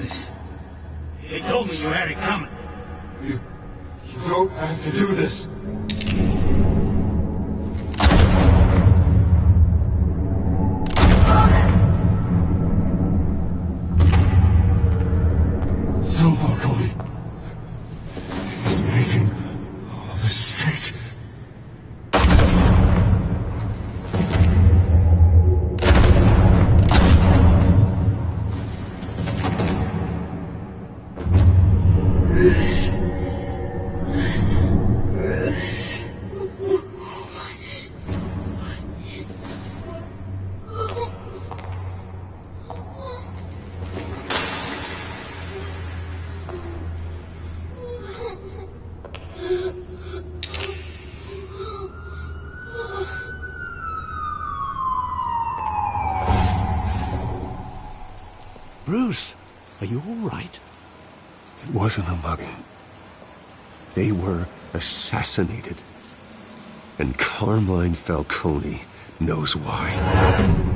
this? They told me you had it coming. You don't have to do this. No, Falcone. He's making a mistake. Bruce, are you all right? It wasn't a mugging. They were assassinated. And Carmine Falcone knows why.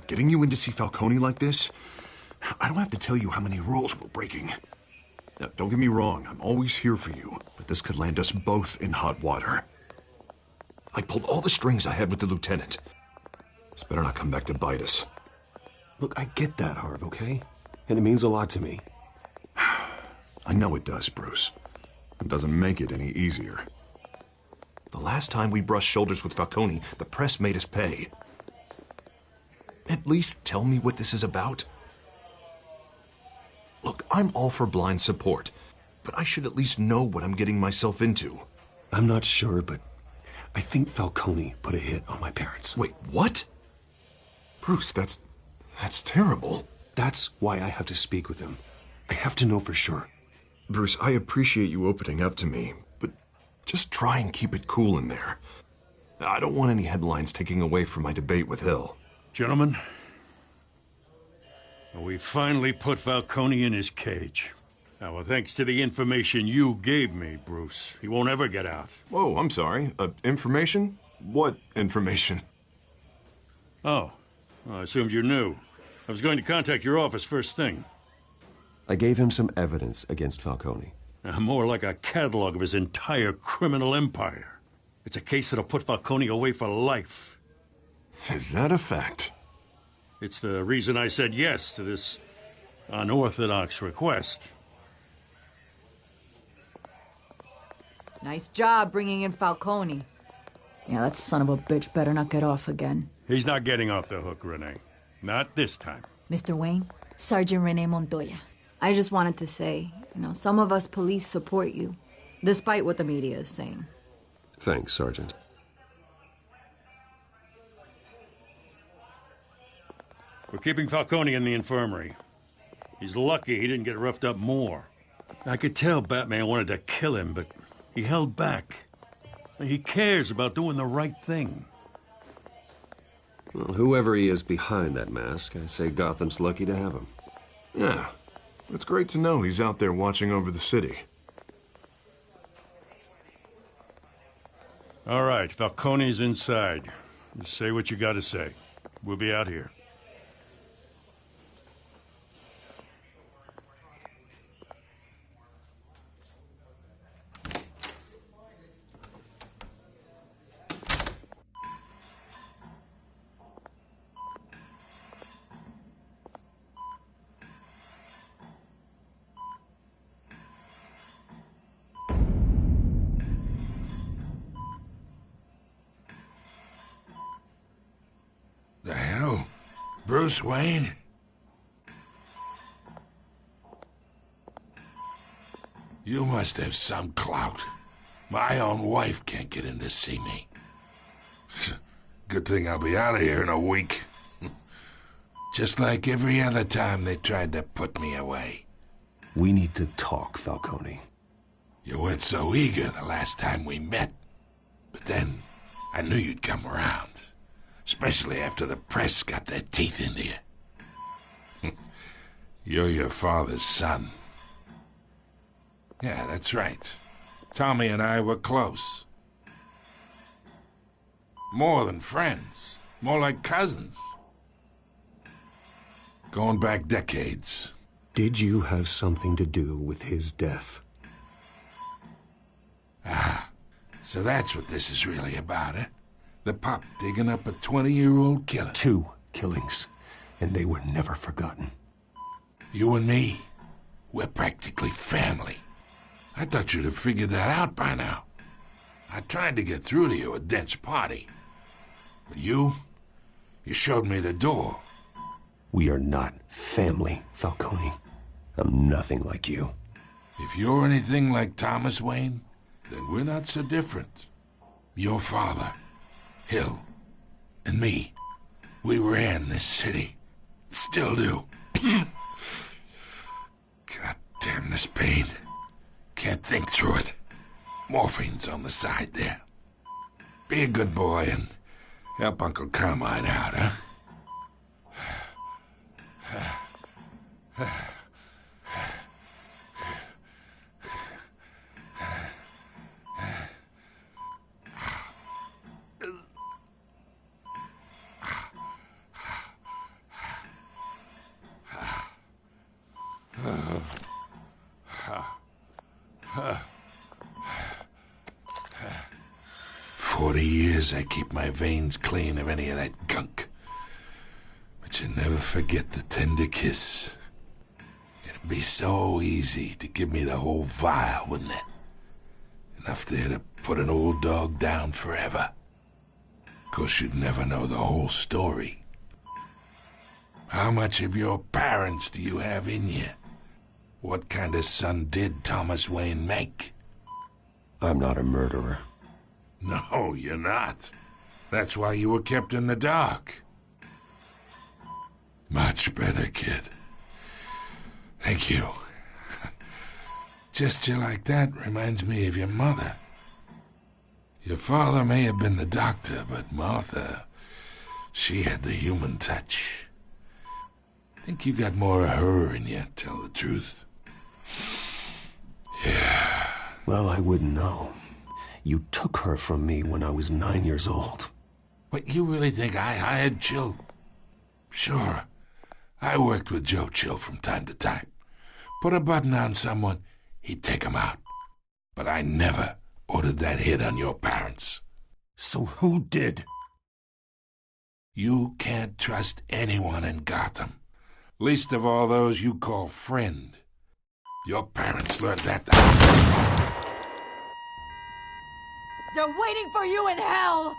Getting you in to see Falcone like this? I don't have to tell you how many rules we're breaking. Now, don't get me wrong, I'm always here for you, but this could land us both in hot water. I pulled all the strings I had with the lieutenant. This better not come back to bite us. Look, I get that, Harv, okay? And it means a lot to me. I know it does, Bruce. It doesn't make it any easier. The last time we brushed shoulders with Falcone, the press made us pay. At least tell me what this is about. Look, I'm all for blind support, but I should at least know what I'm getting myself into. I'm not sure, but I think Falcone put a hit on my parents. Wait, what? Bruce, that's terrible. That's why I have to speak with him. I have to know for sure. Bruce, I appreciate you opening up to me, but just try and keep it cool in there. I don't want any headlines taking away from my debate with Hill. Gentlemen, we finally put Falcone in his cage. Now, well, thanks to the information you gave me, Bruce, he won't ever get out. Whoa, I'm sorry. Information? What information? Oh, well, I assumed you knew. I was going to contact your office first thing. I gave him some evidence against Falcone. More like a catalog of his entire criminal empire. It's a case that'll put Falcone away for life. Is that a fact? It's the reason I said yes to this unorthodox request. Nice job bringing in Falcone. Yeah, that son of a bitch better not get off again. He's not getting off the hook, Renee. Not this time. Mr. Wayne, Sergeant Renee Montoya. I just wanted to say, some of us police support you, despite what the media is saying. Thanks, Sergeant. We're keeping Falcone in the infirmary. He's lucky he didn't get roughed up more. I could tell Batman wanted to kill him, but he held back. He cares about doing the right thing. Well, whoever he is behind that mask, I say Gotham's lucky to have him. Yeah, it's great to know he's out there watching over the city. All right, Falcone's inside. Just say what you gotta say. We'll be out here. The hell? Bruce Wayne? You must have some clout. My own wife can't get in to see me. Good thing I'll be out of here in a week. Just like every other time they tried to put me away. We need to talk, Falcone. You weren't so eager the last time we met. But then, I knew you'd come around. Especially after the press got their teeth into you. You're your father's son. Yeah, that's right. Tommy and I were close. More than friends. More like cousins. Going back decades. Did you have something to do with his death? Ah, so that's what this is really about, eh? The pup digging up a 20-year-old killer. 2 killings, and they were never forgotten. You and me, we're practically family. I thought you'd have figured that out by now. I tried to get through to you at Dent's party. But you showed me the door. We are not family, Falcone. I'm nothing like you. If you're anything like Thomas Wayne, then we're not so different. Your father, Hill, and me, we ran this city. Still do. God damn this pain. Can't think through it. Morphine's on the side there. Be a good boy and help Uncle Carmine out, huh? I keep my veins clean of any of that gunk. But you never forget the tender kiss. It'd be so easy to give me the whole vial, wouldn't it? Enough there to put an old dog down forever. Of course, you'd never know the whole story. How much of your parents do you have in you? What kind of son did Thomas Wayne make? I'm not a murderer. No, you're not. That's why you were kept in the dark. Much better, kid. Thank you. Gesture like that reminds me of your mother. Your father may have been the doctor, but Martha, she had the human touch. Think you got more of her in you, tell the truth. Yeah. Well, I wouldn't know. You took her from me when I was 9 years old. What, you really think I hired Chill? Sure. I worked with Joe Chill from time to time. Put a button on someone, he'd take him out. But I never ordered that hit on your parents. So who did? You can't trust anyone in Gotham. Least of all those you call friend. Your parents learned that. They're waiting for you in hell!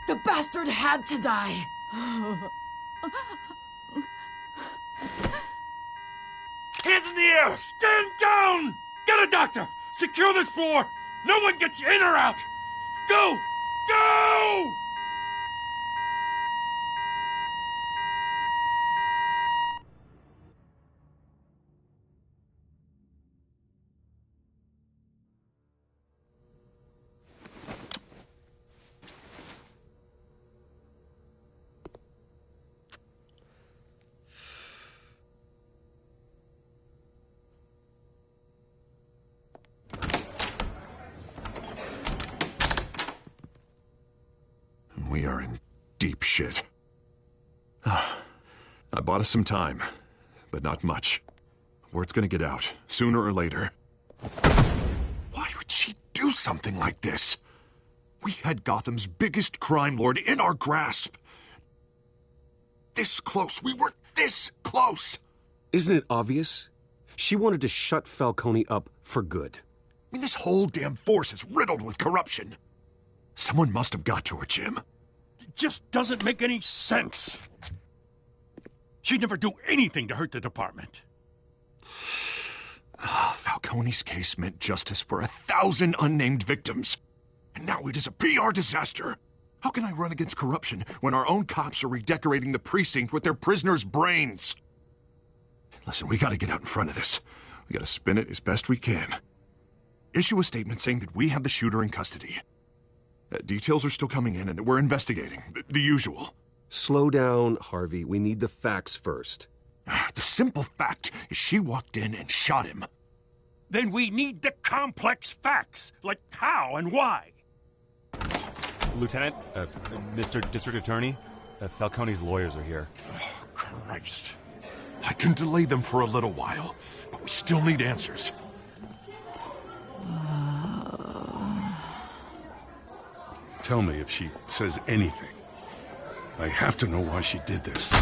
The bastard had to die! Hands in the air! Stand down! Get a doctor! Secure this floor! No one gets in or out! Go! Go! We are in deep shit. I bought us some time, but not much. Word's gonna get out, sooner or later. Why would she do something like this? We had Gotham's biggest crime lord in our grasp. This close. We were this close. Isn't it obvious? She wanted to shut Falcone up for good. I mean, this whole damn force is riddled with corruption. Someone must have got to her, Jim. It just doesn't make any sense. She'd never do anything to hurt the department. Falcone's case meant justice for 1,000 unnamed victims. And now it is a PR disaster. How can I run against corruption when our own cops are redecorating the precinct with their prisoners' brains? Listen, we gotta get out in front of this. We gotta spin it as best we can. Issue a statement saying that we have the shooter in custody. Details are still coming in and that we're investigating. The usual. Slow down, Harvey. We need the facts first. The simple fact is she walked in and shot him. Then we need the complex facts, like how and why. Lieutenant, Mr. District Attorney, Falcone's lawyers are here. Oh, Christ. I can delay them for a little while, but we still need answers. Tell me if she says anything. I have to know why she did this.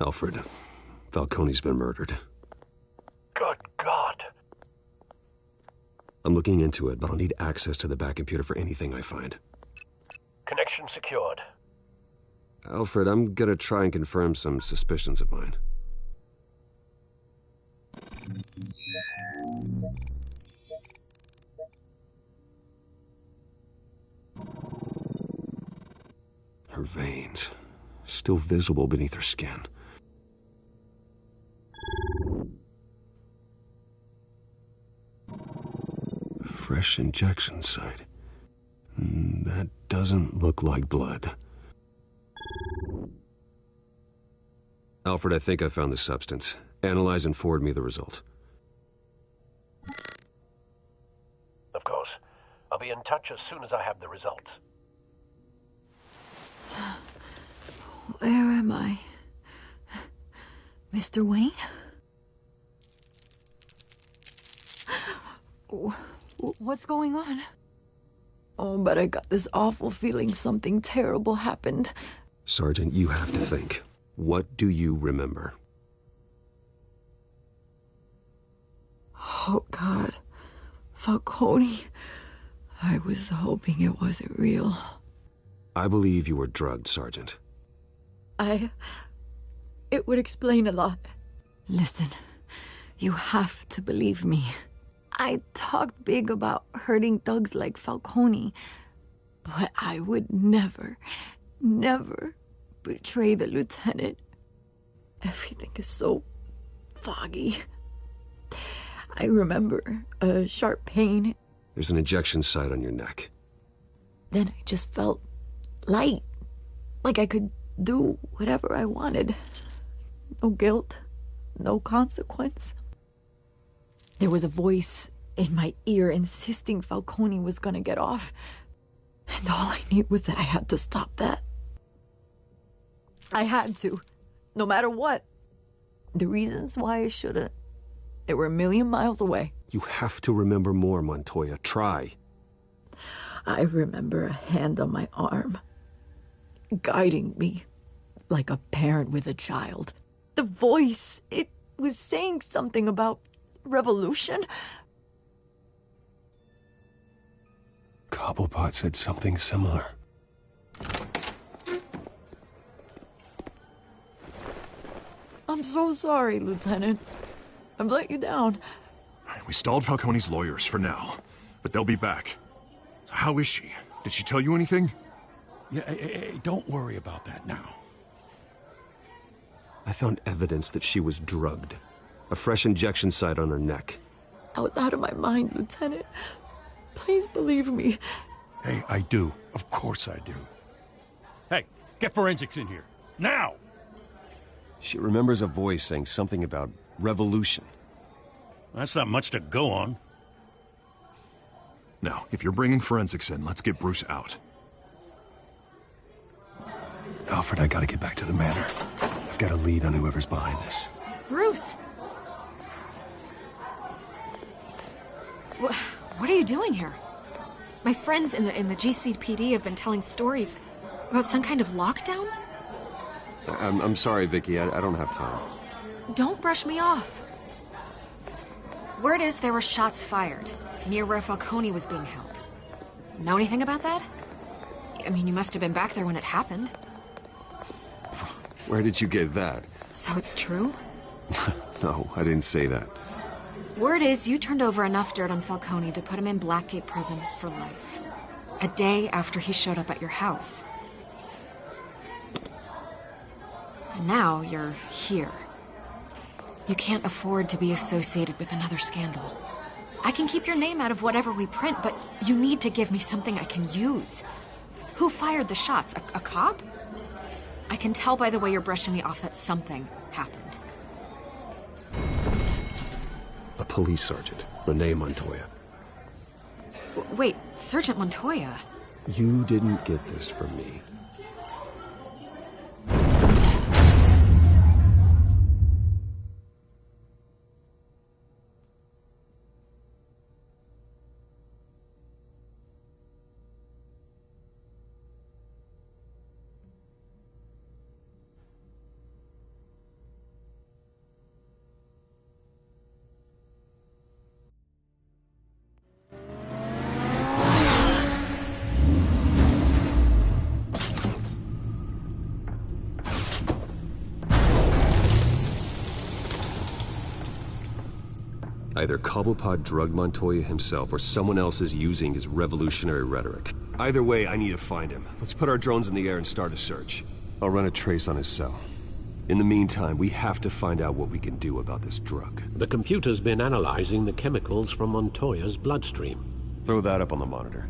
Alfred, Falcone's been murdered. Good God. I'm looking into it, but I'll need access to the back computer for anything I find. Connection secured. Alfred, I'm gonna try and confirm some suspicions of mine. Her veins, still visible beneath her skin. Fresh injection site. That doesn't look like blood. Alfred, I think I found the substance. Analyze and forward me the result. Of course. I'll be in touch as soon as I have the results. Where am I? Mr. Wayne? What's going on? Oh, but I got this awful feeling something terrible happened. Sergeant, you have to think. What do you remember? Oh, God. Falcone. I was hoping it wasn't real. I believe you were drugged, Sergeant. It would explain a lot. Listen, you have to believe me. I talked big about hurting thugs like Falcone, but I would never betray the lieutenant. Everything is so foggy. I remember a sharp pain. There's an injection site on your neck. Then I just felt light, like I could do whatever I wanted. No guilt, no consequence. There was a voice in my ear insisting Falcone was gonna get off. And all I knew was that I had to stop that. I had to, no matter what. The reasons why I shouldn't, they were a million miles away. You have to remember more, Montoya. Try. I remember a hand on my arm, guiding me like a parent with a child. The voice, it was saying something about revolution. Cobblepot said something similar. I'm so sorry, Lieutenant. I've let you down. We stalled Falcone's lawyers for now, but they'll be back. So how is she? Did she tell you anything? Yeah, hey, don't worry about that now. I found evidence that she was drugged. A fresh injection site on her neck. I was out of my mind, Lieutenant. Please believe me. Hey, I do. Of course I do. Hey, get forensics in here. Now! She remembers a voice saying something about revolution. That's not much to go on. Now, if you're bringing forensics in, let's get Bruce out. Alfred, I gotta get back to the manor. I've got a lead on whoever's behind this. Bruce! What are you doing here? My friends in the GCPD have been telling stories about some kind of lockdown? I'm sorry, Vicky. I don't have time. Don't brush me off. Word is there were shots fired near where Falcone was being held. Know anything about that? I mean, you must have been back there when it happened. Where did you get that? So it's true? No, I didn't say that. Word is you turned over enough dirt on Falcone to put him in Blackgate Prison for life. A day after he showed up at your house. And now you're here. You can't afford to be associated with another scandal. I can keep your name out of whatever we print, but you need to give me something I can use. Who fired the shots? A cop? I can tell by the way you're brushing me off that something happened. A police sergeant, Renee Montoya. Wait, Sergeant Montoya? You didn't get this from me. Either Cobblepot drugged Montoya himself, or someone else is using his revolutionary rhetoric. Either way, I need to find him. Let's put our drones in the air and start a search. I'll run a trace on his cell. In the meantime, we have to find out what we can do about this drug. The computer's been analyzing the chemicals from Montoya's bloodstream. Throw that up on the monitor.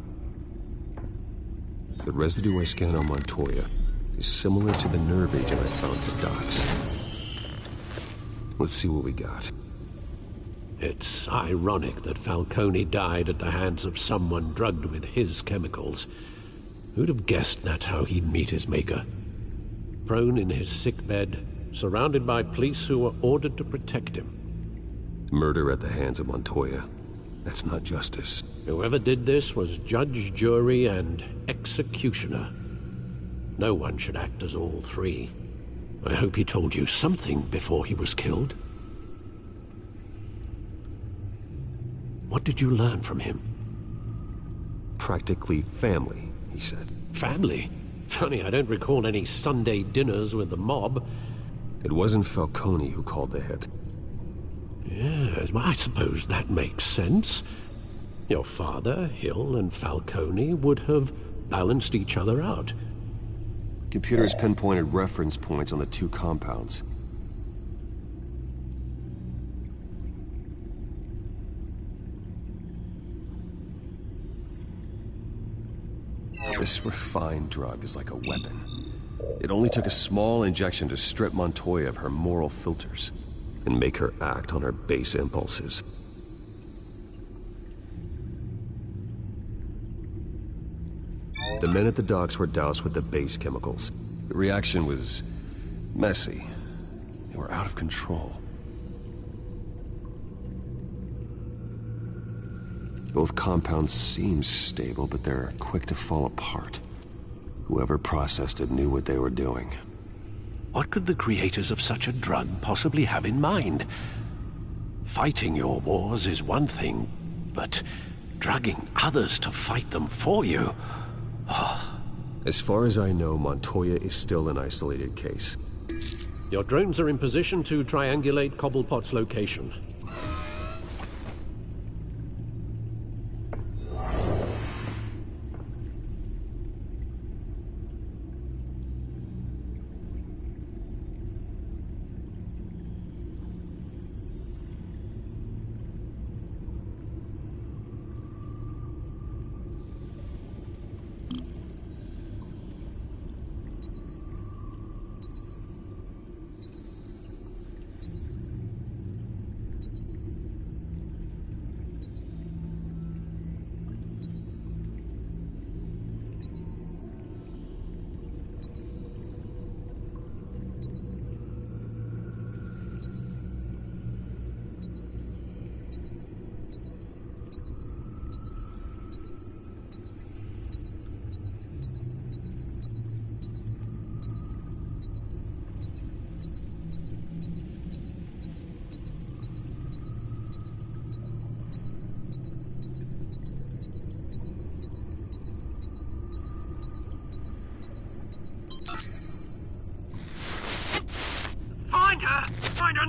The residue I scanned on Montoya is similar to the nerve agent I found at the docks. Let's see what we got. It's ironic that Falcone died at the hands of someone drugged with his chemicals. Who'd have guessed that's how he'd meet his maker? Prone in his sickbed, surrounded by police who were ordered to protect him. Murder at the hands of Montoya. That's not justice. Whoever did this was judge, jury, and executioner. No one should act as all three. I hope he told you something before he was killed. What did you learn from him? Practically family, he said. Family? Funny, I don't recall any Sunday dinners with the mob. It wasn't Falcone who called the hit. Yes, well, I suppose that makes sense. Your father, Hill, and Falcone would have balanced each other out. Computers pinpointed reference points on the two compounds. This refined drug is like a weapon. It only took a small injection to strip Montoya of her moral filters and make her act on her base impulses. The men at the docks were doused with the base chemicals. The reaction was messy. They were out of control. Both compounds seem stable, but they're quick to fall apart. Whoever processed it knew what they were doing. What could the creators of such a drug possibly have in mind? Fighting your wars is one thing, but drugging others to fight them for you? Oh. As far as I know, Montoya is still an isolated case. Your drones are in position to triangulate Cobblepot's location.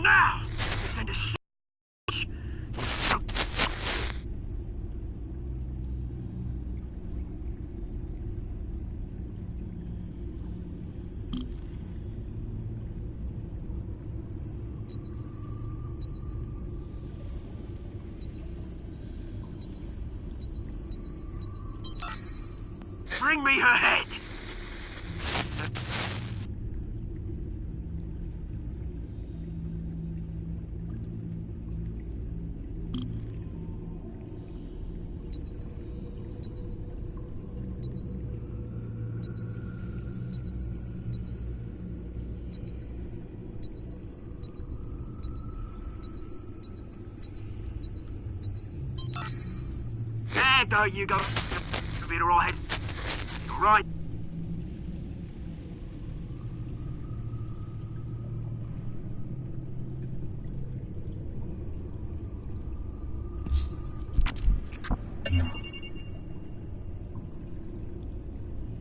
now! Send a Bring me her head! There you go. You'll be the right head. Right.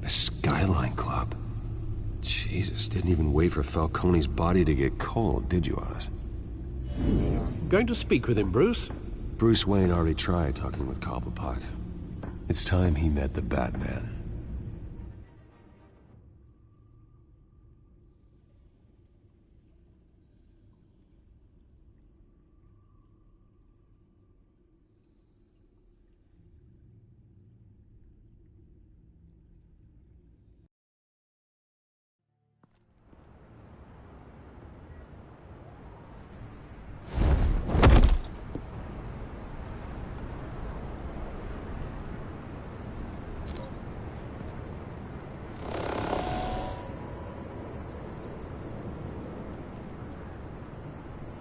The Skyline Club. Jesus, didn't even wait for Falcone's body to get cold, did you, Oz? Going to speak with him, Bruce? Bruce Wayne already tried talking with Cobblepot. It's time he met the Batman.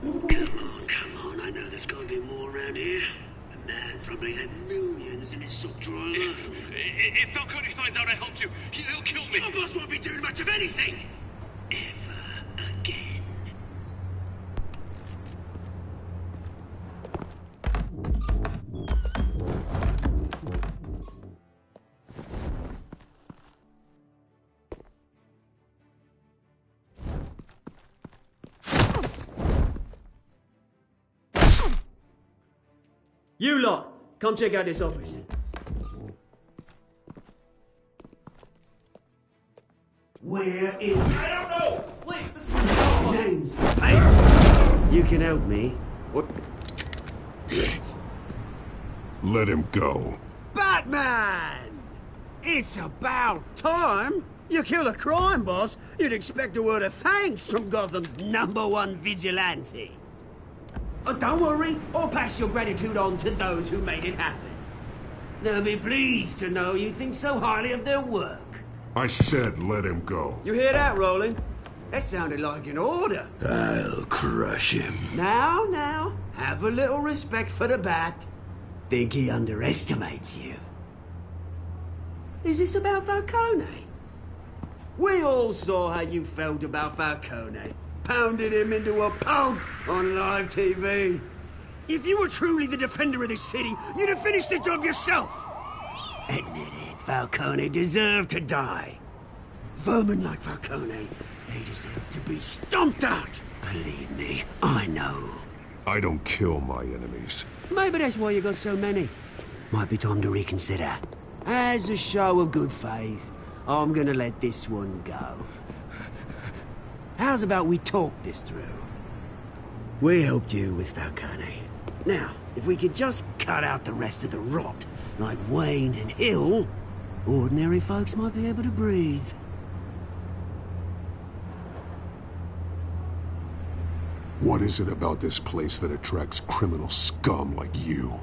Come on, I know there's gotta be more around here. The man probably had millions in his sock drawer alone. If Falcone finds out I helped you, he'll kill me. Your boss won't be doing much of anything! Ever again. You lot, come check out this office. Where is... I don't know! Please, this is names? Hey, you can help me. What? Let him go. Batman! It's about time. You kill a crime boss, you'd expect a word of thanks from Gotham's #1 vigilante. Oh, don't worry, I'll pass your gratitude on to those who made it happen. They'll be pleased to know you think so highly of their work. I said let him go. You hear that, Roland? That sounded like an order. I'll crush him. Now, have a little respect for the Bat. Think he underestimates you. Is this about Falcone? We all saw how you felt about Falcone. Pounded him into a pulp on live TV. If you were truly the defender of this city, you'd have finished the job yourself. Admit it, Falcone deserved to die. Vermin like Falcone, they deserve to be stomped out. Believe me, I know. I don't kill my enemies. Maybe that's why you got so many. Might be time to reconsider. As a show of good faith, I'm gonna let this one go. How's about we talk this through? We helped you with Falcone. Now, if we could just cut out the rest of the rot, like Wayne and Hill, ordinary folks might be able to breathe. What is it about this place that attracts criminal scum like you?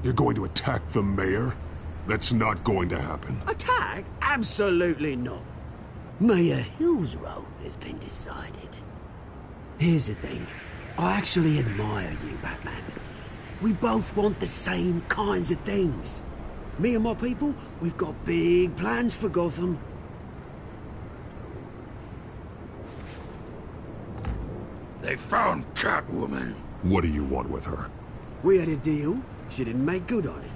You're going to attack the mayor? That's not going to happen. Attack? Absolutely not. Mayor Hill's role has been decided. Here's the thing. I actually admire you, Batman. We both want the same kinds of things. Me and my people, we've got big plans for Gotham. They found Catwoman. What do you want with her? We had a deal. She didn't make good on it.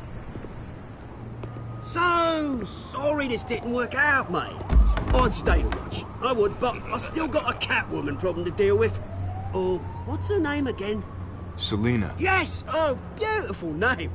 So sorry this didn't work out, mate. I'd stay to watch. I would, but I still got a Catwoman problem to deal with. Or What's her name again? Selina. Yes! Oh, beautiful name.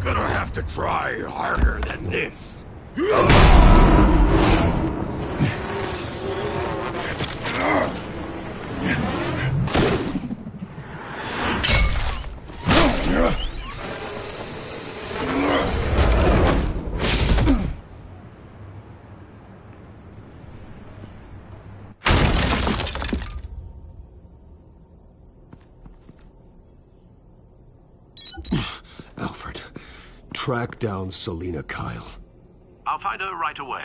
Gonna have to try harder than this. Alfred, track down Selina Kyle. I'll find her right away.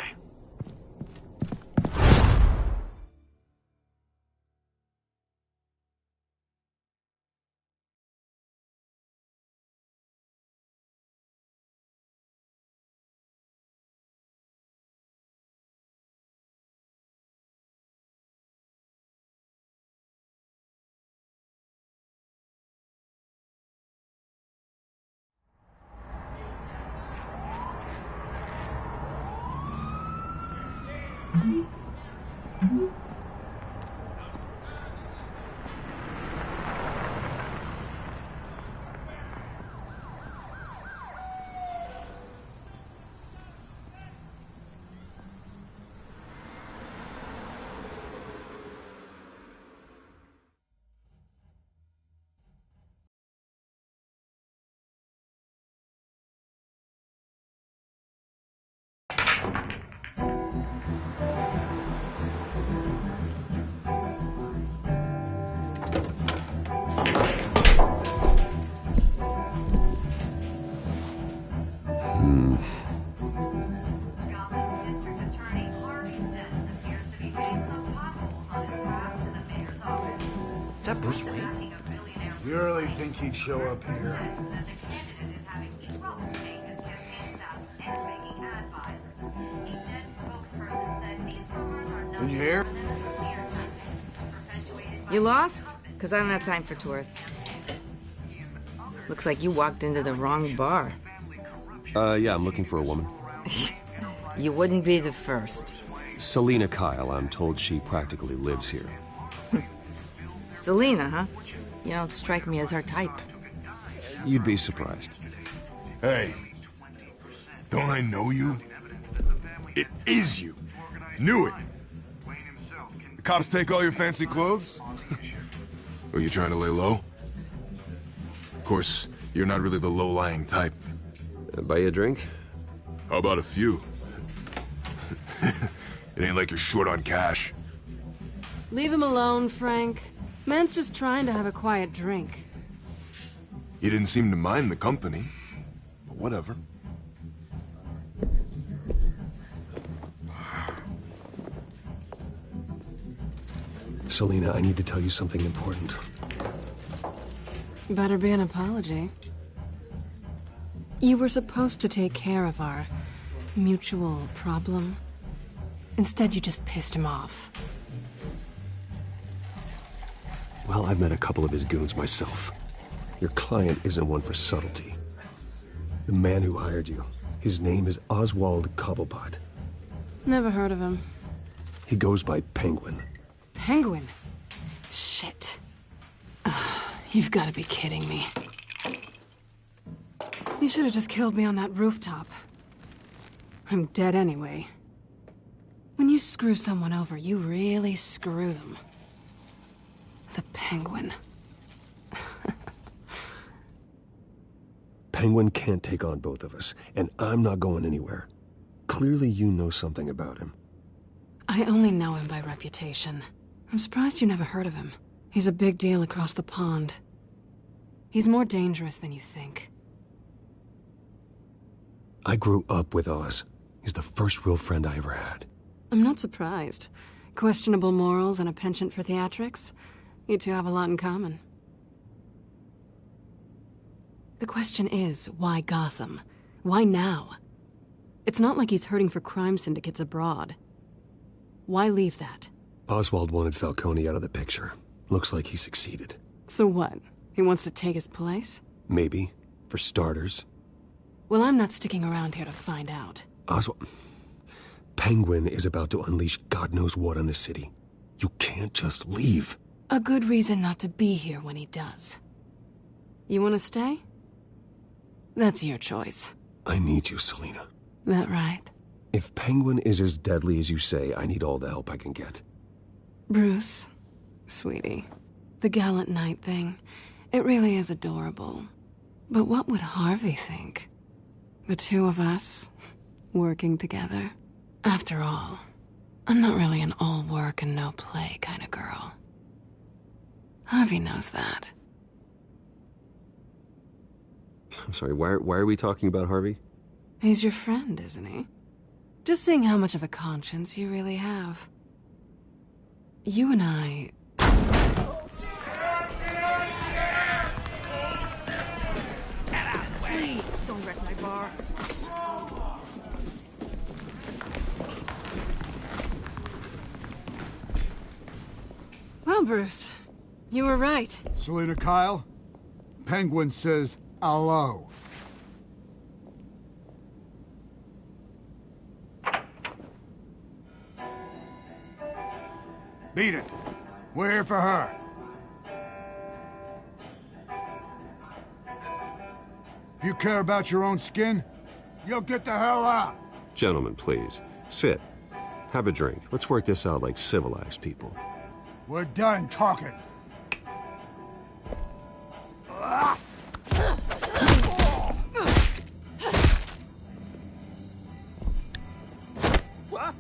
Is that Bruce Wayne? You really think he'd show up here? Did you hear? You lost? Because I don't have time for tourists. Looks like you walked into the wrong bar. Yeah, I'm looking for a woman. You wouldn't be the first. Selina Kyle, I'm told she practically lives here. Selina, huh? You don't strike me as her type. You'd be surprised. Hey, don't I know you? It is you. Knew it. The cops take all your fancy clothes? Are you trying to lay low? Of course, you're not really the low-lying type. Buy you a drink? How about a few? It ain't like you're short on cash. Leave him alone, Frank. Man's just trying to have a quiet drink. He didn't seem to mind the company, but whatever. Selina, I need to tell you something important. Better be an apology. You were supposed to take care of our mutual problem. Instead, you just pissed him off. Well, I've met a couple of his goons myself. Your client isn't one for subtlety. The man who hired you, his name is Oswald Cobblepot. Never heard of him. He goes by Penguin. Penguin? Shit. Ugh, you've got to be kidding me. You should have just killed me on that rooftop. I'm dead anyway. When you screw someone over, you really screw them. The Penguin. Penguin can't take on both of us, and I'm not going anywhere. Clearly you know something about him. I only know him by reputation. I'm surprised you never heard of him. He's a big deal across the pond. He's more dangerous than you think. I grew up with Oz. He's the first real friend I ever had. I'm not surprised. Questionable morals and a penchant for theatrics. You two have a lot in common. The question is, why Gotham? Why now? It's not like he's hurting for crime syndicates abroad. Why leave that? Oswald wanted Falcone out of the picture. Looks like he succeeded. So what? He wants to take his place? Maybe. For starters. Well, I'm not sticking around here to find out. Oswald... Penguin is about to unleash God knows what on the city. You can't just leave. A good reason not to be here when he does. You want to stay? That's your choice. I need you, Selina. That right? If Penguin is as deadly as you say, I need all the help I can get. Bruce, sweetie, the gallant knight thing, it really is adorable. But what would Harvey think? The two of us, working together? After all, I'm not really an all work and no play kind of girl. Harvey knows that. I'm sorry, why are we talking about Harvey? He's your friend, isn't he? Just seeing how much of a conscience you really have. You and I... Please, don't wreck my bar. Well, Bruce, you were right. Selina Kyle, Penguin says hello. Beat it. We're here for her. If you care about your own skin, you'll get the hell out. Gentlemen, please. Sit. Have a drink. Let's work this out like civilized people. We're done talking. What?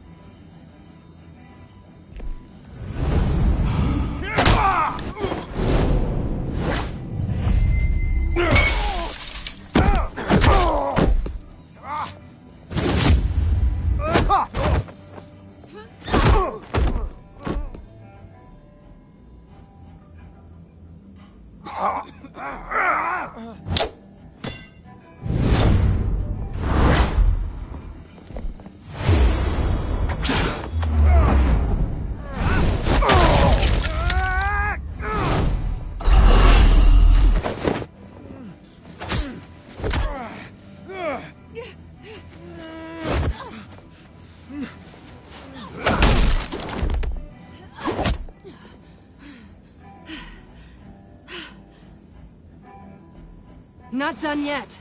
Not done yet.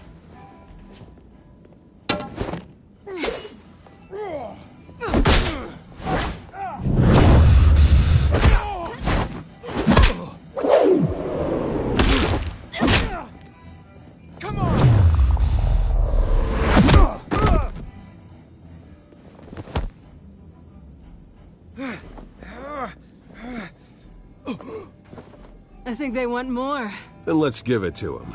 Come on! I think they want more. Then let's give it to him.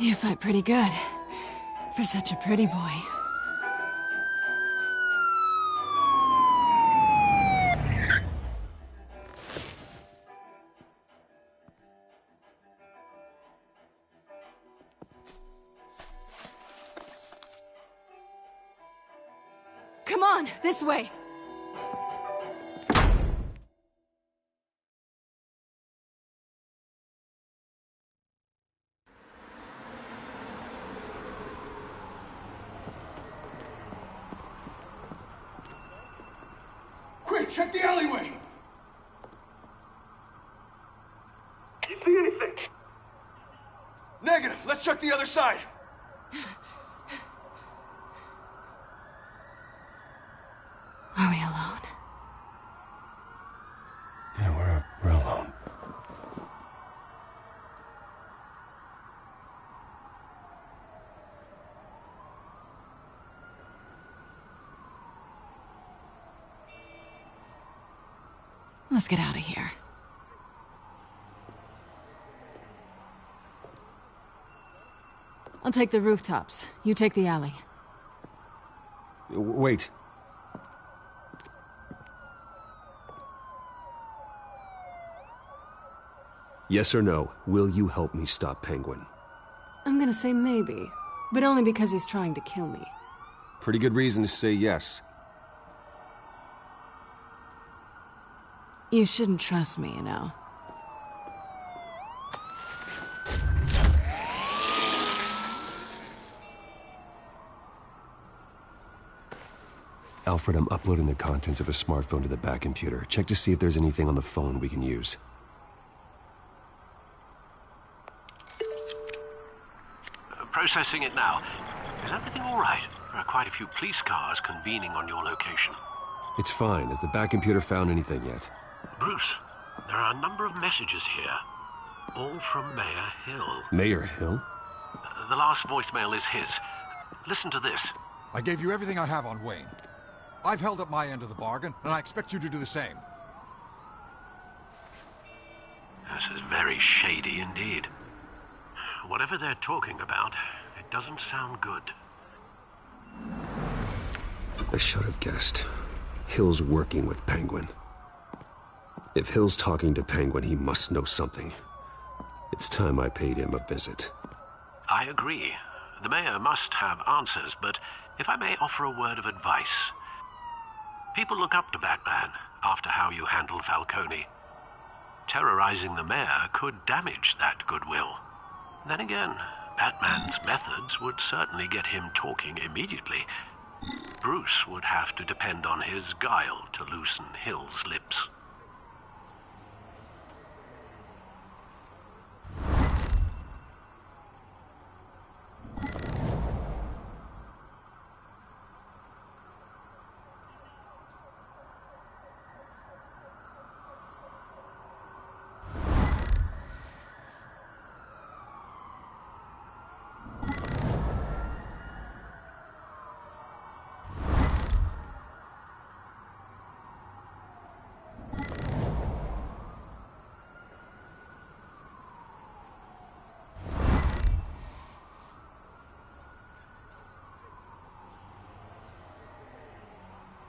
You fight pretty good. For such a pretty boy. Come on, this way! Quick, check the alleyway! You see anything? Negative. Let's check the other side. Let's get out of here. I'll take the rooftops. You take the alley. Wait. Yes or no, will you help me stop Penguin? I'm gonna say maybe, but only because he's trying to kill me. Pretty good reason to say yes. You shouldn't trust me, you know. Alfred, I'm uploading the contents of a smartphone to the back computer. Check to see if there's anything on the phone we can use. Processing it now. Is everything all right? There are quite a few police cars convening on your location. It's fine. Has the back computer found anything yet? Bruce, there are a number of messages here. All from Mayor Hill. Mayor Hill? The last voicemail is his. Listen to this. I gave you everything I have on Wayne. I've held up my end of the bargain, and I expect you to do the same. This is very shady indeed. Whatever they're talking about, it doesn't sound good. I should have guessed. Hill's working with Penguin. If Hill's talking to Penguin, he must know something. It's time I paid him a visit. I agree. The mayor must have answers, but if I may offer a word of advice. People look up to Batman after how you handled Falcone. Terrorizing the mayor could damage that goodwill. Then again, Batman's methods would certainly get him talking immediately. Bruce would have to depend on his guile to loosen Hill's lips.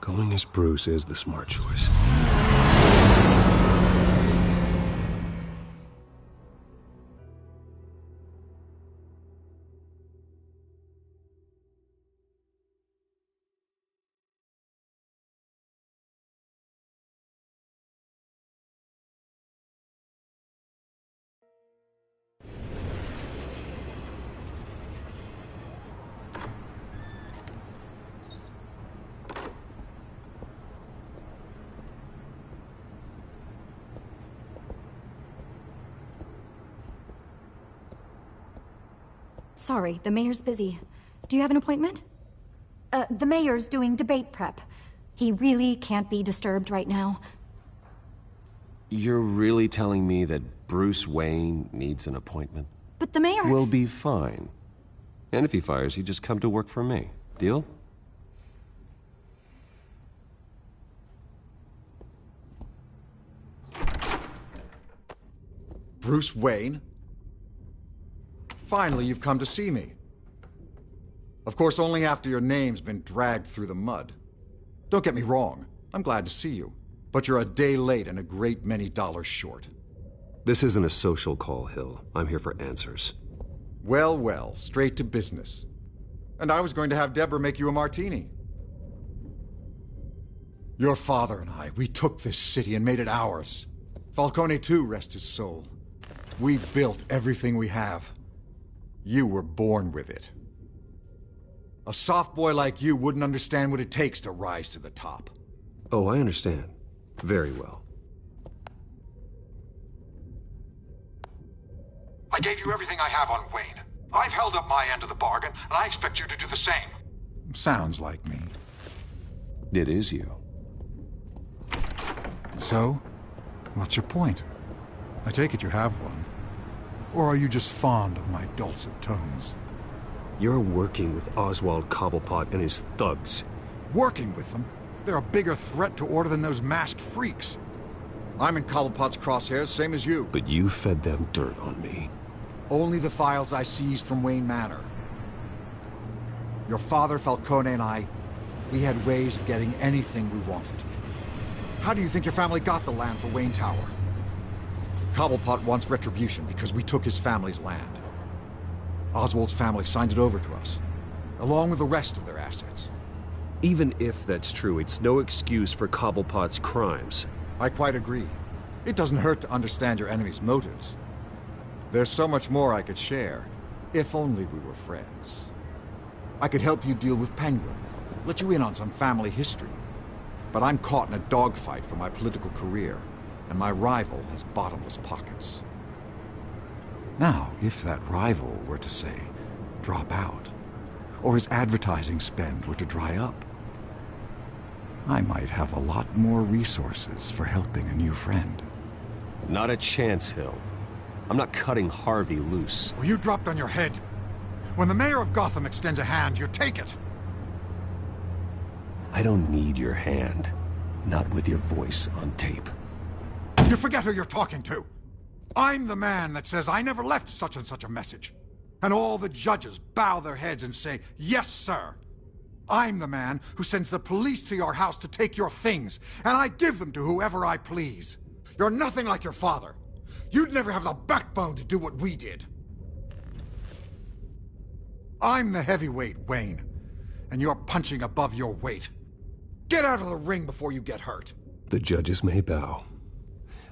Going as Bruce is the smart choice. Sorry, the mayor's busy. Do you have an appointment? The mayor's doing debate prep. He really can't be disturbed right now. You're really telling me that Bruce Wayne needs an appointment? But the mayor... We'll be fine. And if he fires, you just come to work for me. Deal? Bruce Wayne? Finally, you've come to see me. Of course, only after your name's been dragged through the mud. Don't get me wrong, I'm glad to see you. But you're a day late and a great many dollars short. This isn't a social call, Hill. I'm here for answers. Well, well, straight to business. And I was going to have Deborah make you a martini. Your father and I, we took this city and made it ours. Falcone too, rest his soul. We built everything we have. You were born with it. A soft boy like you wouldn't understand what it takes to rise to the top. Oh, I understand. Very well. I gave you everything I have on Wayne. I've held up my end of the bargain, and I expect you to do the same. Sounds like me. It is you. So, what's your point? I take it you have one. Or are you just fond of my dulcet tones? You're working with Oswald Cobblepot and his thugs. Working with them? They're a bigger threat to order than those masked freaks. I'm in Cobblepot's crosshairs, same as you. But you fed them dirt on me. Only the files I seized from Wayne Manor. Your father, Falcone, and I, we had ways of getting anything we wanted. How do you think your family got the land for Wayne Tower? Cobblepot wants retribution because we took his family's land. Oswald's family signed it over to us, along with the rest of their assets. Even if that's true, it's no excuse for Cobblepot's crimes. I quite agree. It doesn't hurt to understand your enemy's motives. There's so much more I could share, if only we were friends. I could help you deal with Penguin, let you in on some family history. But I'm caught in a dogfight for my political career, and my rival has bottomless pockets. Now, if that rival were to, say, drop out, or his advertising spend were to dry up, I might have a lot more resources for helping a new friend. Not a chance, Hill. I'm not cutting Harvey loose. Well, you dropped on your head. When the mayor of Gotham extends a hand, you take it. I don't need your hand. Not with your voice on tape. You forget who you're talking to. I'm the man that says I never left such and such a message. And all the judges bow their heads and say, yes, sir. I'm the man who sends the police to your house to take your things, and I give them to whoever I please. You're nothing like your father. You'd never have the backbone to do what we did. I'm the heavyweight, Wayne, and you're punching above your weight. Get out of the ring before you get hurt. The judges may bow,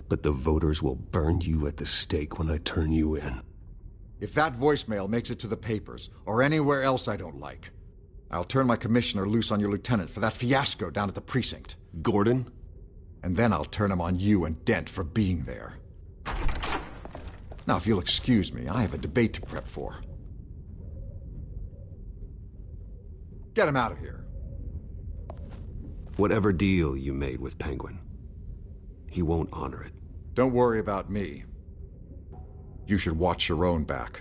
but the voters will burn you at the stake when I turn you in. If that voicemail makes it to the papers, or anywhere else I don't like, I'll turn my commissioner loose on your lieutenant for that fiasco down at the precinct. Gordon? And then I'll turn him on you and Dent for being there. Now, if you'll excuse me, I have a debate to prep for. Get him out of here. Whatever deal you made with Penguin, he won't honor it. Don't worry about me. You should watch your own back.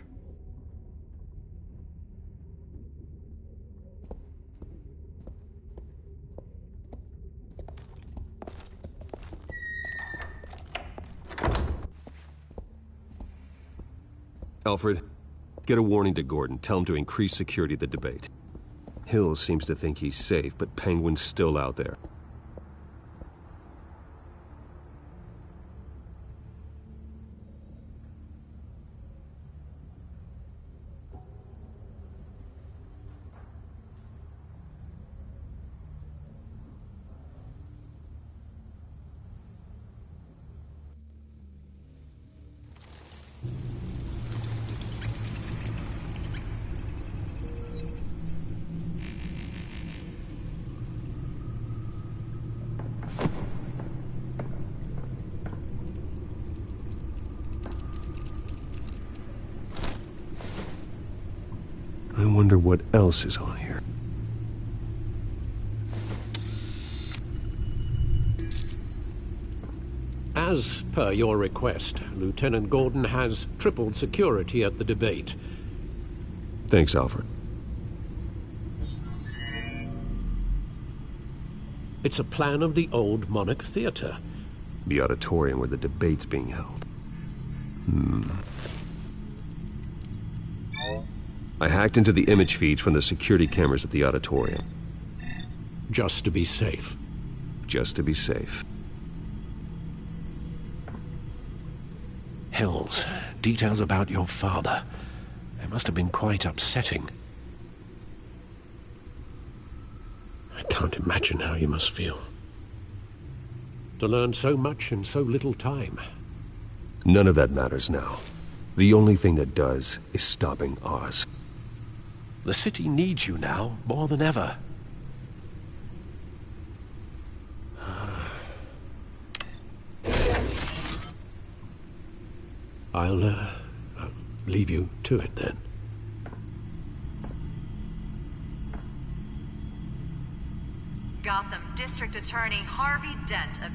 Alfred, get a warning to Gordon. Tell him to increase security at the debate. Hill seems to think he's safe, but Penguin's still out there. I wonder what else is on here. As per your request, Lieutenant Gordon has tripled security at the debate. Thanks, Alfred. It's a plan of the old Monarch Theater. The auditorium where the debate's being held. I hacked into the image feeds from the security cameras at the auditorium. Just to be safe. Just to be safe. Hills, details about your father. They must have been quite upsetting. I can't imagine how you must feel. To learn so much in so little time. None of that matters now. The only thing that does is stopping Oz. The city needs you now, more than ever. I'll leave you to it then. Gotham District Attorney Harvey Dent of